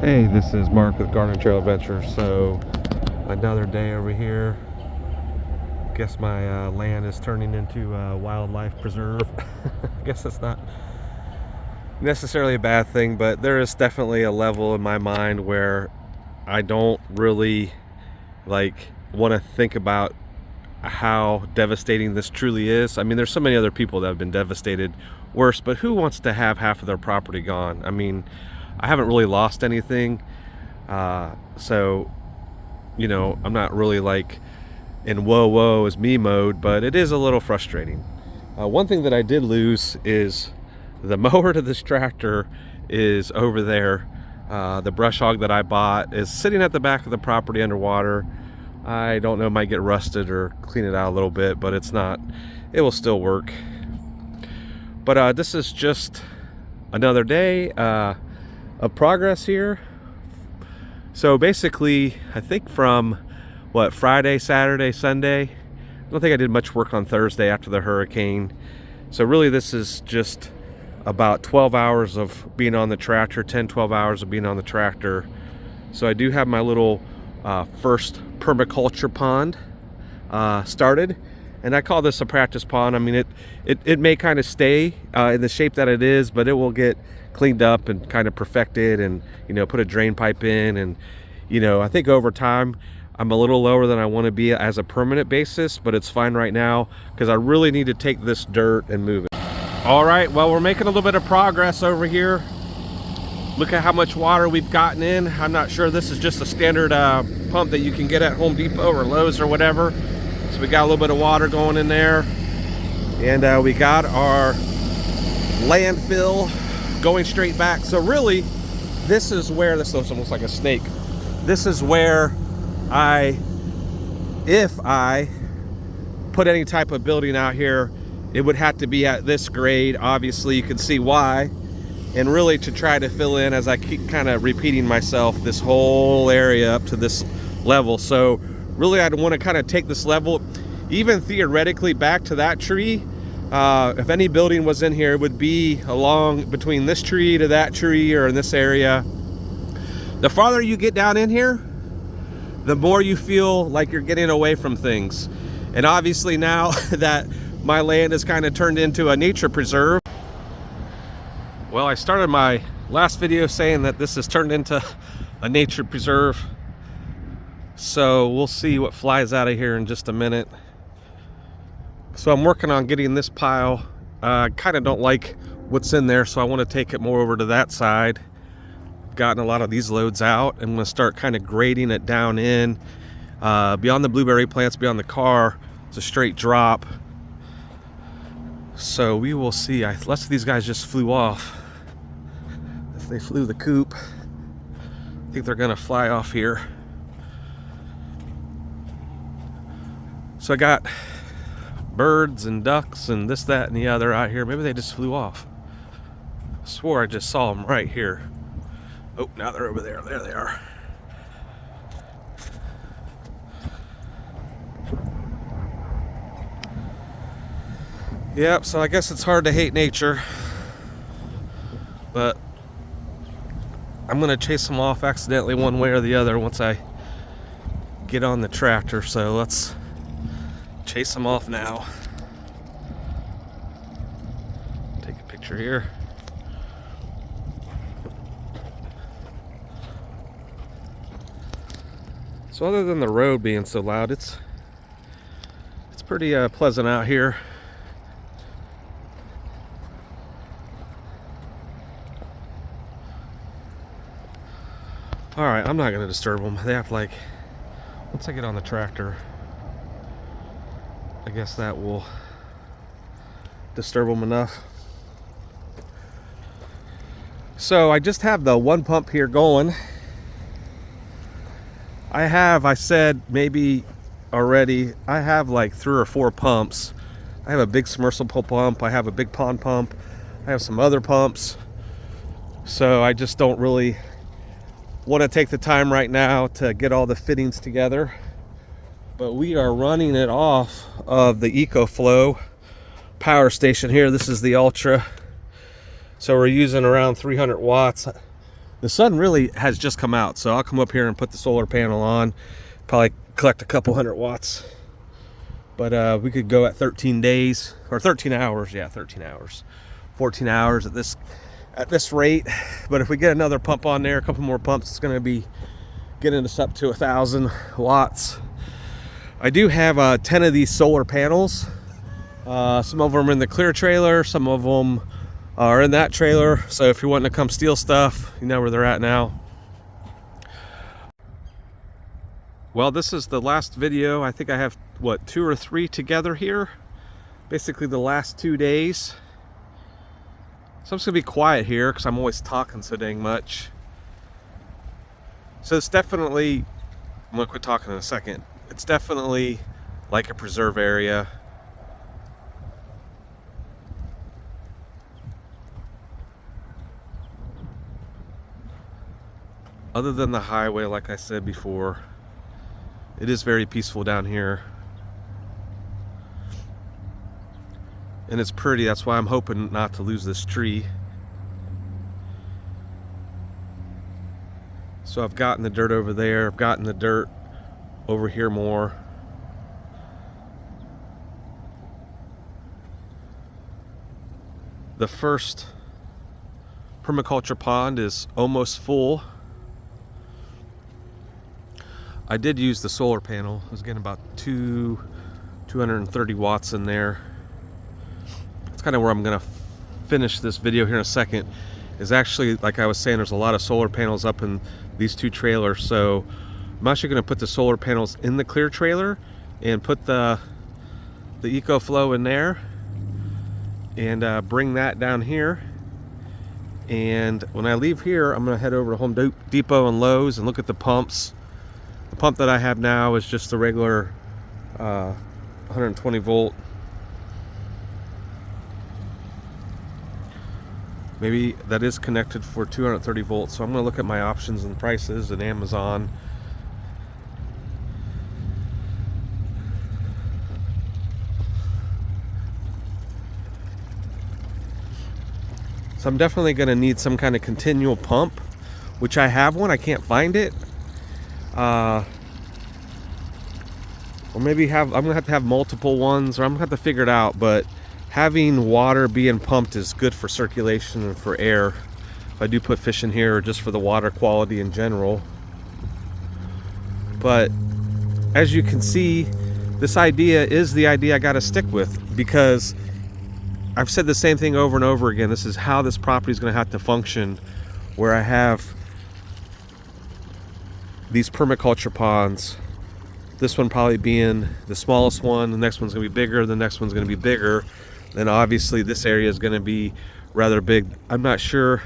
Hey, this is Mark with Garden Trail Adventure. So another day over here. Guess my land is turning into a wildlife preserve. I guess that's not necessarily a bad thing, but there is definitely a level in my mind where I don't really want to think about how devastating this truly is. I mean, there's so many other people that have been devastated worse, but who wants to have half of their property gone? I mean, I haven't really lost anything, so I'm not really in whoa is me mode, but it is a little frustrating. One thing that I did lose is the mower to this tractor is over there. The brush hog that I bought is sitting at the back of the property underwater. I don't know, it might get rusted or clean it out a little bit, but it will still work. But this is just another day of progress here. So basically, I think from Friday, Saturday, Sunday, I don't think I did much work on Thursday after the hurricane. So really this is just about 12 hours of being on the tractor, 10-12 hours of being on the tractor. So I do have my little first permaculture pond started, and I call this a practice pond. I mean, it may kind of stay in the shape that it is, but it will get cleaned up and kind of perfected, and put a drain pipe in, and I think over time I'm a little lower than I want to be as a permanent basis, but it's fine right now because I really need to take this dirt and move it. All right, well, we're making a little bit of progress over here. Look at how much water we've gotten in. I'm not sure this is just a standard pump that you can get at Home Depot or Lowe's or whatever. So we got a little bit of water going in there, and we got our landfill going straight back. So really, this is where, this looks almost like a snake. This is where if I put any type of building out here, it would have to be at this grade. Obviously, you can see why. And really to try to fill in, as I keep kind of repeating myself, this whole area up to this level. So really I'd want to kind of take this level, even theoretically, back to that tree. If any building was in here, it would be along between this tree to that tree, or in this area. The farther you get down in here, the more you feel like you're getting away from things. And obviously now that my land is kind of turned into a nature preserve. Well, I started my last video saying that this has turned into a nature preserve. So we'll see what flies out of here in just a minute. So I'm working on getting this pile. I kind of don't like what's in there, so I want to take it more over to that side. Gotten a lot of these loads out. I'm going to start kind of grading it down in. Beyond the blueberry plants, beyond the car, it's a straight drop. So we will see. Unless these guys just flew off. If they flew the coop, I think they're going to fly off here. So I got birds and ducks and this, that, and the other out here. Maybe they just flew off. I swore I just saw them right here. Oh, now they're over there. There they are. Yep, so I guess it's hard to hate nature, but I'm gonna chase them off accidentally one way or the other once I get on the tractor. So let's chase them off now. Take a picture here. So other than the road being so loud, it's pretty pleasant out here. All right, I'm not gonna disturb them. They have once I get on the tractor, I guess that will disturb them enough. So I just have the one pump here going. I said maybe already, I have 3 or 4 pumps. I have a big submersible pump, I have a big pond pump, I have some other pumps. So I just don't really want to take the time right now to get all the fittings together. But we are running it off of the EcoFlow power station here. This is the Ultra. So we're using around 300 watts. The sun really has just come out, so I'll come up here and put the solar panel on, probably collect a couple 100 watts. But we could go at 13 days, or 13 hours, yeah, 13 hours. 14 hours at this rate. But if we get another pump on there, a couple more pumps, it's gonna be getting us up to 1,000 watts. I do have 10 of these solar panels. Some of them are in the clear trailer, some of them are in that trailer. So if you're wanting to come steal stuff, you know where they're at now. Well, this is the last video. I think I have, what, 2 or 3 together here. Basically the last 2 days. So I'm just gonna be quiet here because I'm always talking so dang much. So it's definitely, I'm gonna quit talking in a second. It's definitely like a preserve area. Other than the highway, like I said before, it is very peaceful down here. And it's pretty, that's why I'm hoping not to lose this tree. So I've gotten the dirt over there, I've gotten the dirt over here more. The first permaculture pond is almost full. I did use the solar panel. I was getting about 230 watts in there. That's kind of where I'm gonna finish this video here in a second. Is actually, like I was saying, there's a lot of solar panels up in these 2 trailers. So I'm actually gonna put the solar panels in the clear trailer and put the EcoFlow in there and bring that down here. And when I leave here, I'm gonna head over to Home Depot and Lowe's and look at the pumps. The pump that I have now is just a regular 120 volt. Maybe that is connected for 230 volts. So I'm going to look at my options and prices at Amazon. So I'm definitely going to need some kind of continual pump, which I have one. I can't find it. Or maybe I'm gonna have to have multiple ones, or I'm gonna have to figure it out. But having water being pumped is good for circulation and for air. If I do put fish in here, or just for the water quality in general. But as you can see, this idea is the idea I got to stick with, because I've said the same thing over and over again. This is how this property is going to have to function, where I have these permaculture ponds. This one probably being the smallest one, the next one's gonna be bigger, the next one's gonna be bigger. Then obviously this area is gonna be rather big. I'm not sure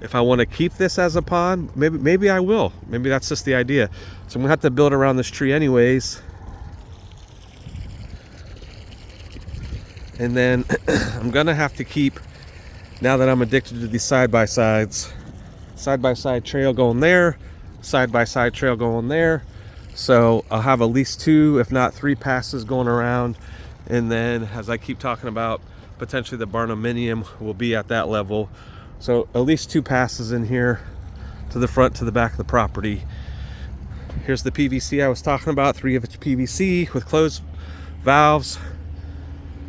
if I wanna keep this as a pond. Maybe I will. Maybe that's just the idea. So I'm gonna have to build around this tree anyways. And then I'm gonna have to keep, now that I'm addicted to these side-by-sides, side-by-side trail going there, side-by-side trail going there. So I'll have at least 2, if not 3 passes going around. And then, as I keep talking about, potentially the barnuminium will be at that level. So at least 2 passes in here, to the front, to the back of the property. Here's the PVC I was talking about, 3-inch PVC with closed valves.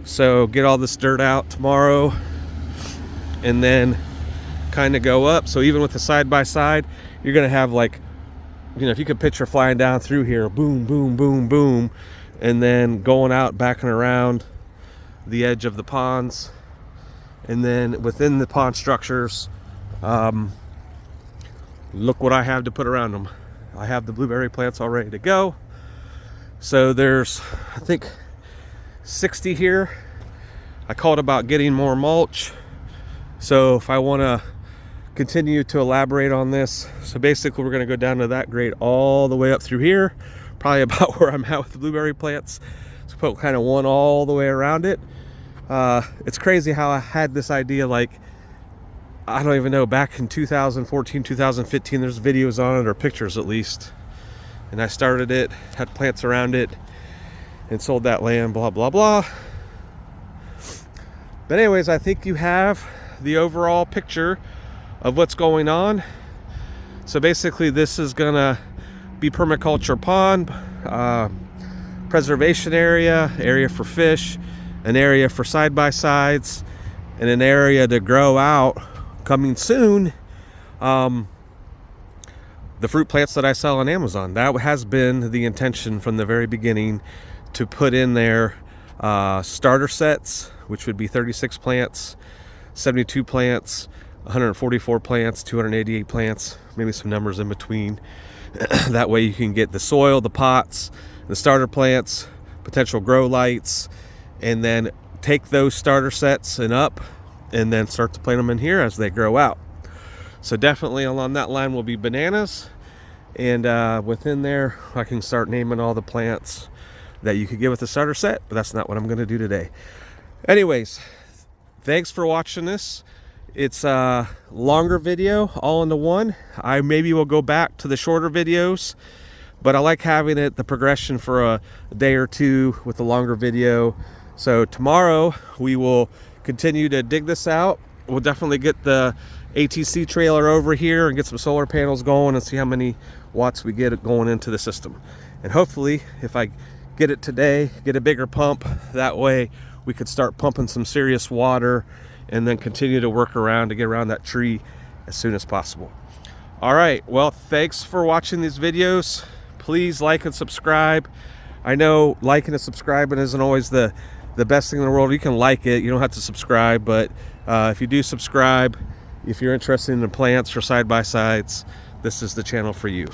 So get all this dirt out tomorrow, and then kind of go up. So even with the side-by-side, you're gonna have, like, you know, if you could picture flying down through here, boom, boom, boom, boom, and then going out, backing around the edge of the ponds. And then within the pond structures, look what I have to put around them. I have the blueberry plants all ready to go. So there's, I think, 60 here. I called about getting more mulch. So if I want to continue to elaborate on this, so basically we're going to go down to that grade all the way up through here, probably about where I'm at with the blueberry plants. So put kind of one all the way around it. It's crazy how I had this idea, like, I don't even know, back in 2014, 2015, there's videos on it, or pictures at least. And I started it, had plants around it, and sold that land, blah, blah, blah. But anyways, I think you have the overall picture of what's going on. So basically this is gonna be permaculture pond, preservation area for fish, an area for side-by-sides, and an area to grow out coming soon the fruit plants that I sell on Amazon. That has been the intention from the very beginning, to put in there starter sets, which would be 36 plants, 72 plants, 144 plants, 288 plants, maybe some numbers in between. That way you can get the soil, the pots, the starter plants, potential grow lights, and then take those starter sets and up, and then start to plant them in here as they grow out. So definitely along that line will be bananas, and within there I can start naming all the plants that you could get with the starter set, but that's not what I'm going to do today. Anyways, thanks for watching this. It's a longer video all into one. I maybe will go back to the shorter videos, but I like having it the progression for a day or two with the longer video. So tomorrow we will continue to dig this out. We'll definitely get the ATC trailer over here and get some solar panels going and see how many watts we get going into the system. And hopefully, if I get it today, get a bigger pump, that way we could start pumping some serious water and then continue to work around to get around that tree as soon as possible. All right, well, thanks for watching these videos. Please like and subscribe. I know liking and subscribing isn't always the best thing in the world. You can like it, you don't have to subscribe, but if you do subscribe, if you're interested in the plants or side-by-sides, this is the channel for you.